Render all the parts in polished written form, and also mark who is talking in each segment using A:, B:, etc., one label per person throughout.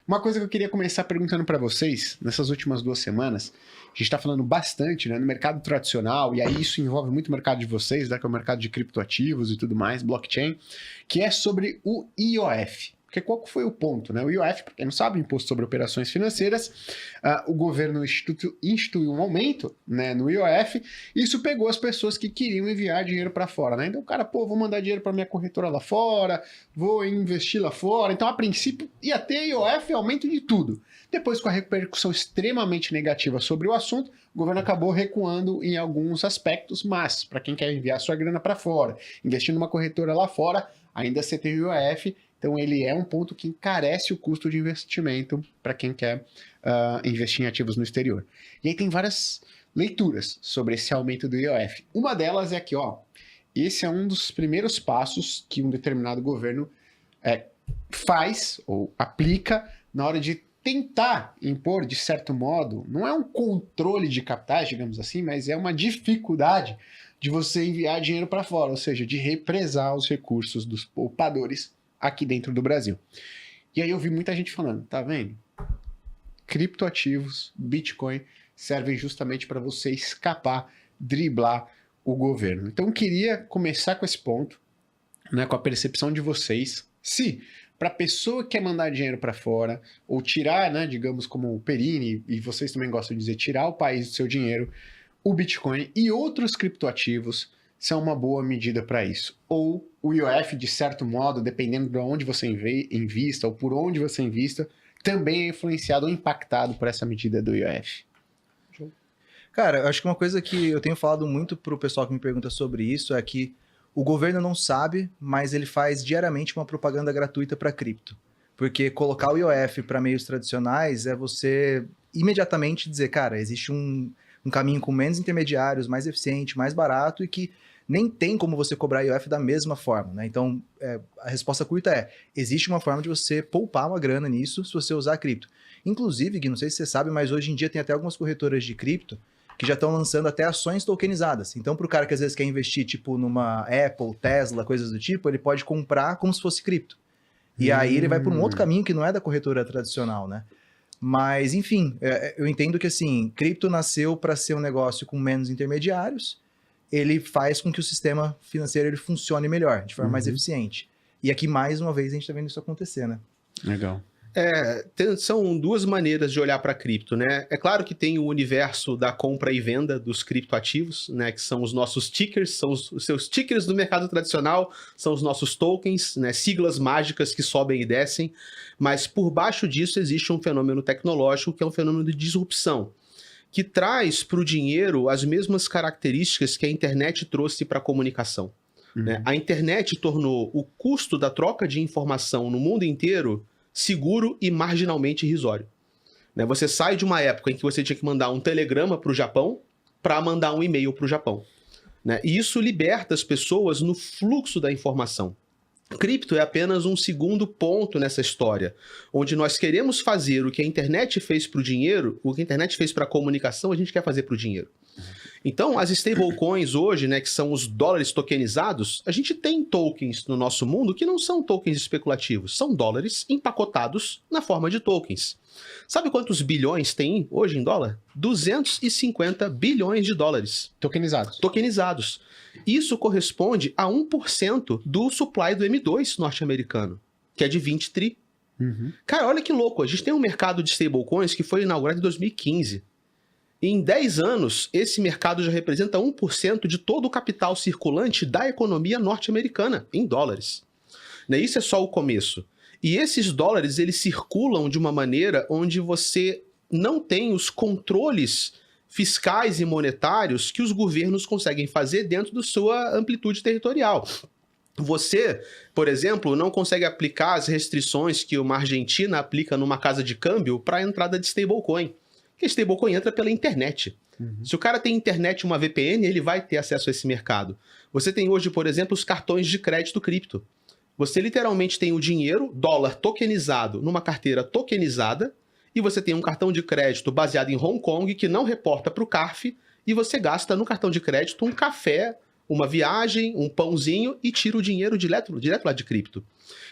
A: Uma coisa que eu queria começar perguntando para vocês, nessas últimas 2 semanas, a gente está falando bastante, né, no mercado tradicional, e aí isso envolve muito o mercado de vocês, né, que é o mercado de criptoativos e tudo mais, blockchain, que é sobre o IOF. Porque qual que foi o ponto, né? O IOF, para quem não sabe, Imposto sobre Operações Financeiras, o governo instituiu um aumento, né, no IOF, e isso pegou as pessoas que queriam enviar dinheiro para fora, né? Então o cara, vou mandar dinheiro para minha corretora lá fora, vou investir lá fora. Então, a princípio, ia ter IOF aumento de tudo. Depois, com a repercussão extremamente negativa sobre o assunto, o governo acabou recuando em alguns aspectos, mas para quem quer enviar sua grana para fora, investir numa corretora lá fora, ainda você tem o IOF. Então, ele é um ponto que encarece o custo de investimento para quem quer investir em ativos no exterior. E aí tem várias leituras sobre esse aumento do IOF. Uma delas é que, esse é um dos primeiros passos que um determinado governo faz ou aplica na hora de tentar impor, de certo modo, não é um controle de capitais, digamos assim, mas é uma dificuldade de você enviar dinheiro para fora, ou seja, de represar os recursos dos poupadores aqui dentro do Brasil. E aí eu vi muita gente falando, tá vendo? Criptoativos, Bitcoin, servem justamente para você escapar, driblar o governo. Então eu queria começar com esse ponto, né, com a percepção de vocês, se para a pessoa que quer mandar dinheiro para fora, ou tirar, né, digamos como o Perini, e vocês também gostam de dizer, tirar o país do seu dinheiro, o Bitcoin e outros criptoativos são uma boa medida para isso. Ou o IOF, de certo modo, dependendo de onde você invista ou por onde você invista, também é influenciado ou impactado por essa medida do IOF.
B: Cara, eu acho que uma coisa que eu tenho falado muito pro pessoal que me pergunta sobre isso é que o governo não sabe, mas ele faz diariamente uma propaganda gratuita para cripto. Porque colocar o IOF para meios tradicionais é você imediatamente dizer, cara, existe um caminho com menos intermediários, mais eficiente, mais barato e que nem tem como você cobrar IOF da mesma forma, né? Então, a resposta curta é, existe uma forma de você poupar uma grana nisso se você usar cripto. Inclusive, Gui, não sei se você sabe, mas hoje em dia tem até algumas corretoras de cripto que já estão lançando até ações tokenizadas. Então, para o cara que às vezes quer investir tipo numa Apple, Tesla, coisas do tipo, ele pode comprar como se fosse cripto. E aí ele vai por um outro caminho que não é da corretora tradicional, né? Mas, enfim, eu entendo que assim, cripto nasceu para ser um negócio com menos intermediários, ele faz com que o sistema financeiro ele funcione melhor, de forma mais eficiente. E aqui, mais uma vez, a gente está vendo isso acontecer, né?
A: Legal.
C: São duas maneiras de olhar para cripto, né? É claro que tem o universo da compra e venda dos criptoativos, né? Que são os nossos tickers, são os seus tickers do mercado tradicional, são os nossos tokens, né? Siglas mágicas que sobem e descem. Mas por baixo disso existe um fenômeno tecnológico que é um fenômeno de disrupção, que traz para o dinheiro as mesmas características que a internet trouxe para a comunicação. Né? A internet tornou o custo da troca de informação no mundo inteiro seguro e marginalmente irrisório. Né? Você sai de uma época em que você tinha que mandar um telegrama para o Japão para mandar um e-mail para o Japão. Né? E isso liberta as pessoas no fluxo da informação. Cripto é apenas um segundo ponto nessa história, onde nós queremos fazer o que a internet fez para o dinheiro, o que a internet fez para a comunicação, a gente quer fazer para o dinheiro. Então, as stablecoins hoje, né, que são os dólares tokenizados, a gente tem tokens no nosso mundo que não são tokens especulativos, são dólares empacotados na forma de tokens. Sabe quantos bilhões tem hoje em dólar? 250 bilhões de dólares. Tokenizados. Isso corresponde a 1% do supply do M2 norte-americano, que é de 20 tri. Cara, olha que louco. A gente tem um mercado de stablecoins que foi inaugurado em 2015. E em 10 anos, esse mercado já representa 1% de todo o capital circulante da economia norte-americana, em dólares. Né? Isso é só o começo. E esses dólares, eles circulam de uma maneira onde você não tem os controles fiscais e monetários que os governos conseguem fazer dentro da sua amplitude territorial. Você, por exemplo, não consegue aplicar as restrições que uma Argentina aplica numa casa de câmbio para a entrada de stablecoin. Porque stablecoin entra pela internet. Se o cara tem internet e uma VPN, ele vai ter acesso a esse mercado. Você tem hoje, por exemplo, os cartões de crédito cripto. Você literalmente tem o dinheiro, dólar tokenizado, numa carteira tokenizada, e você tem um cartão de crédito baseado em Hong Kong que não reporta para o CARF, e você gasta no cartão de crédito um café, uma viagem, um pãozinho e tira o dinheiro direto lá de cripto.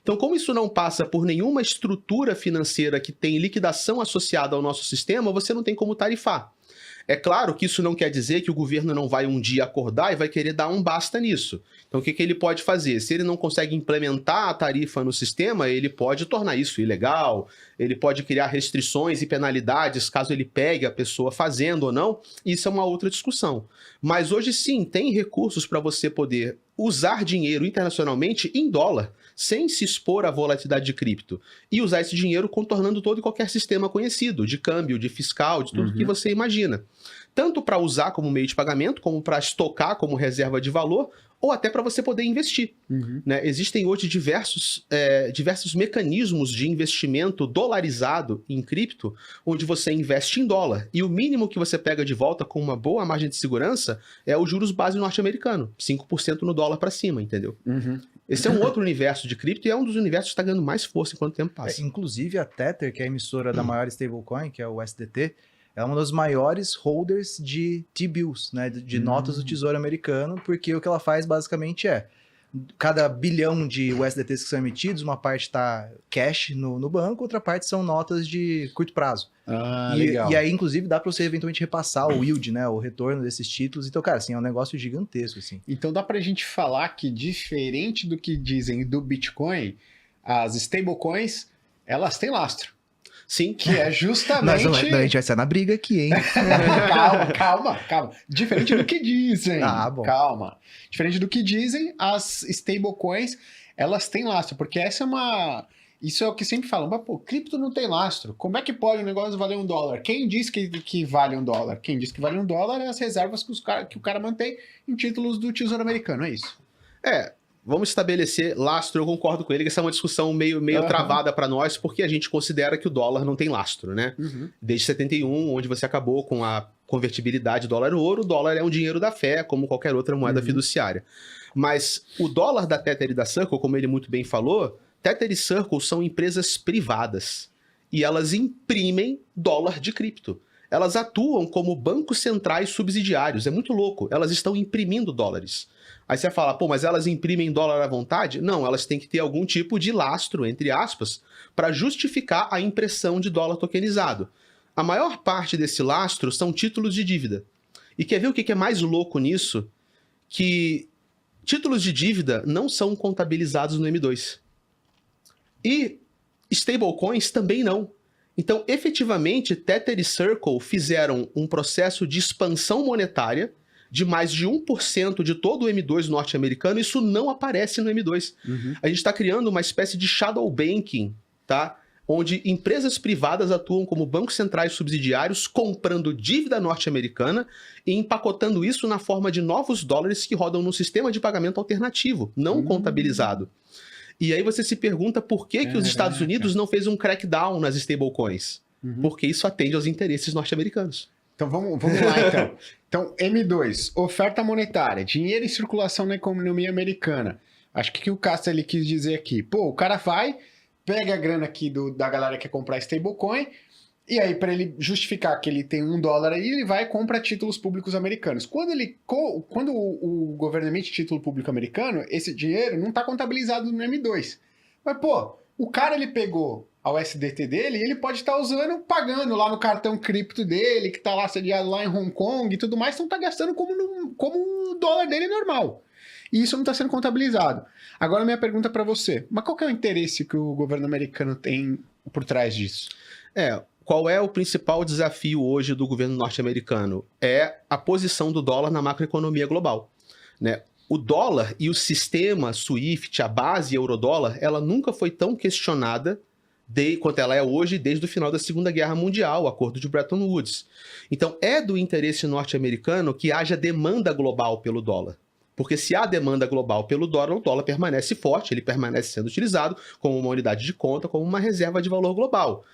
C: Então, como isso não passa por nenhuma estrutura financeira que tem liquidação associada ao nosso sistema, você não tem como tarifar. É claro que isso não quer dizer que o governo não vai um dia acordar e vai querer dar um basta nisso. Então, o que ele pode fazer? Se ele não consegue implementar a tarifa no sistema, ele pode tornar isso ilegal, ele pode criar restrições e penalidades caso ele pegue a pessoa fazendo ou não. Isso é uma outra discussão. Mas hoje sim, tem recursos para você poder usar dinheiro internacionalmente em dólar, sem se expor à volatilidade de cripto, e usar esse dinheiro contornando todo e qualquer sistema conhecido, de câmbio, de fiscal, de tudo que você imagina. Tanto para usar como meio de pagamento, como para estocar como reserva de valor, ou até para você poder investir. Né? Existem hoje diversos mecanismos de investimento dolarizado em cripto, onde você investe em dólar. E o mínimo que você pega de volta com uma boa margem de segurança é o juros base norte-americano, 5% no dólar para cima, entendeu? Esse é um outro universo de cripto e é um dos universos que está ganhando mais força enquanto o tempo passa.
B: Inclusive a Tether, que é a emissora da maior stablecoin, que é o USDT, é uma das maiores holders de T-bills, né, de notas do Tesouro Americano, porque o que ela faz basicamente é, cada bilhão de USDTs que são emitidos, uma parte está cash no banco, outra parte são notas de curto prazo.
A: Legal.
B: E aí, inclusive, dá para você eventualmente repassar o yield, né, o retorno desses títulos. Então, cara, assim, é um negócio gigantesco, assim.
A: Então dá pra gente falar que, diferente do que dizem do Bitcoin, as stablecoins, elas têm lastro.
C: Sim.
A: Que é justamente...
B: Nós a gente vai sair na briga aqui, hein?
A: Calma. Diferente do que dizem.
B: Bom.
A: Calma. Diferente do que dizem, as stablecoins, elas têm lastro. Porque essa é uma... Isso é o que sempre falam. Mas, pô, cripto não tem lastro. Como é que pode o negócio valer $1? Quem diz que vale $1? Quem diz que vale $1 é as reservas que o cara mantém em títulos do Tesouro Americano. É isso.
C: Vamos estabelecer lastro, eu concordo com ele, que essa é uma discussão meio travada para nós, porque a gente considera que o dólar não tem lastro, né? Desde 71, onde você acabou com a convertibilidade dólar-ouro, o dólar é um dinheiro da fé, como qualquer outra moeda fiduciária. Mas o dólar da Tether e da Circle, como ele muito bem falou, Tether e Circle são empresas privadas e elas imprimem dólar de cripto. Elas atuam como bancos centrais subsidiários, é muito louco, elas estão imprimindo dólares. Aí você fala, pô, mas elas imprimem dólar à vontade? Não, elas têm que ter algum tipo de lastro, entre aspas, para justificar a impressão de dólar tokenizado. A maior parte desse lastro são títulos de dívida. E quer ver o que é mais louco nisso? Que títulos de dívida não são contabilizados no M2. E stablecoins também não. Então, efetivamente, Tether e Circle fizeram um processo de expansão monetária de mais de 1% de todo o M2 norte-americano, isso não aparece no M2. A gente está criando uma espécie de shadow banking, tá? Onde empresas privadas atuam como bancos centrais subsidiários, comprando dívida norte-americana e empacotando isso na forma de novos dólares que rodam no sistema de pagamento alternativo, não contabilizado. E aí você se pergunta por que os Estados Unidos não fez um crackdown nas stablecoins. Porque isso atende aos interesses norte-americanos.
A: Então vamos lá, então. Então, M2, oferta monetária, dinheiro em circulação na economia americana. Acho que o Castro ele quis dizer aqui, pô, o cara vai, pega a grana aqui da galera que quer comprar stablecoin, e aí para ele justificar que ele tem $1 aí, ele vai e compra títulos públicos americanos. Quando o governo emite título público americano, esse dinheiro não está contabilizado no M2. Mas, pô, o cara ele pegou a USDT dele e ele pode estar usando, pagando lá no cartão cripto dele, que está lá sediado lá em Hong Kong e tudo mais, então está gastando como o dólar dele normal. E isso não está sendo contabilizado. Agora, minha pergunta para você, mas qual que é o interesse que o governo americano tem por trás disso?
C: Qual é o principal desafio hoje do governo norte-americano? É a posição do dólar na macroeconomia global, né? O dólar e o sistema SWIFT, a base eurodólar, ela nunca foi tão questionada quanto ela é hoje, desde o final da Segunda Guerra Mundial, o acordo de Bretton Woods. Então, é do interesse norte-americano que haja demanda global pelo dólar. Porque se há demanda global pelo dólar, o dólar permanece forte, ele permanece sendo utilizado como uma unidade de conta, como uma reserva de valor global.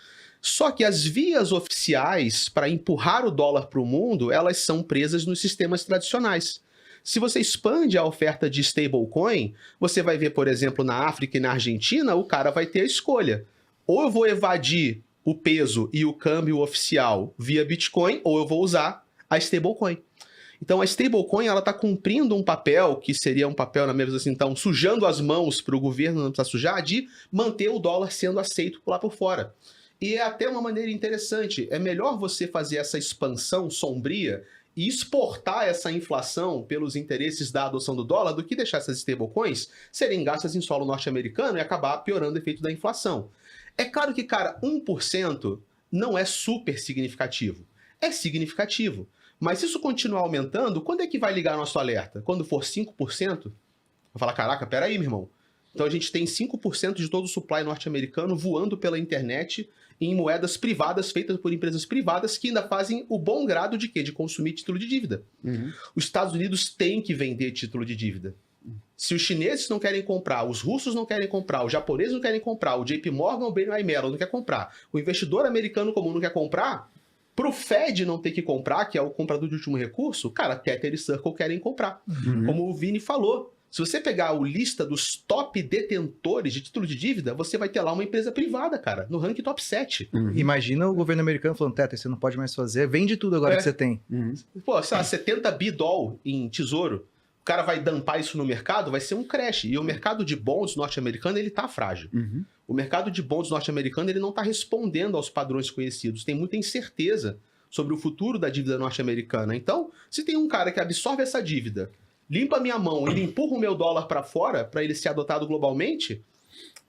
C: Só que as vias oficiais para empurrar o dólar para o mundo, elas são presas nos sistemas tradicionais. Se você expande a oferta de stablecoin, você vai ver, por exemplo, na África e na Argentina, o cara vai ter a escolha. Ou eu vou evadir o peso e o câmbio oficial via Bitcoin, ou eu vou usar a stablecoin. Então a stablecoin ela está cumprindo um papel que seria um papel, na minha visão, assim, então, sujando as mãos para o governo não precisar sujar, de manter o dólar sendo aceito lá por fora. E é até uma maneira interessante. É melhor você fazer essa expansão sombria e exportar essa inflação pelos interesses da adoção do dólar do que deixar essas stablecoins serem gastas em solo norte-americano e acabar piorando o efeito da inflação. É claro que, cara, 1% não é super significativo. É significativo. Mas se isso continuar aumentando, quando é que vai ligar nosso alerta? Quando for 5%? Vai falar, caraca, peraí, meu irmão. Então a gente tem 5% de todo o supply norte-americano voando pela internet em moedas privadas, feitas por empresas privadas, que ainda fazem o bom grado de quê? De consumir título de dívida. Os Estados Unidos têm que vender título de dívida. Se os chineses não querem comprar, os russos não querem comprar, os japoneses não querem comprar, o JP Morgan ou o BNY Mellon não quer comprar, o investidor americano comum não quer comprar, pro Fed não ter que comprar, que é o comprador de último recurso, cara, Tether e Circle querem comprar. Como o Vini falou, se você pegar a lista dos top detentores de título de dívida, você vai ter lá uma empresa privada, cara, no ranking top 7.
B: Imagina o governo americano falando, Tether, você não pode mais fazer, vende tudo agora que você tem.
C: Pô, sei lá, 70 bi-doll em tesouro, o cara vai dumpar isso no mercado, vai ser um crash. E o mercado de bonds norte-americano, ele tá frágil. O mercado de bonds norte-americano, ele não tá respondendo aos padrões conhecidos. Tem muita incerteza sobre o futuro da dívida norte-americana. Então, se tem um cara que absorve essa dívida, limpa a minha mão, ele empurra o meu dólar para fora para ele ser adotado globalmente,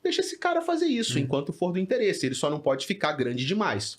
C: deixa esse cara fazer isso enquanto for do interesse. Ele só não pode ficar grande demais.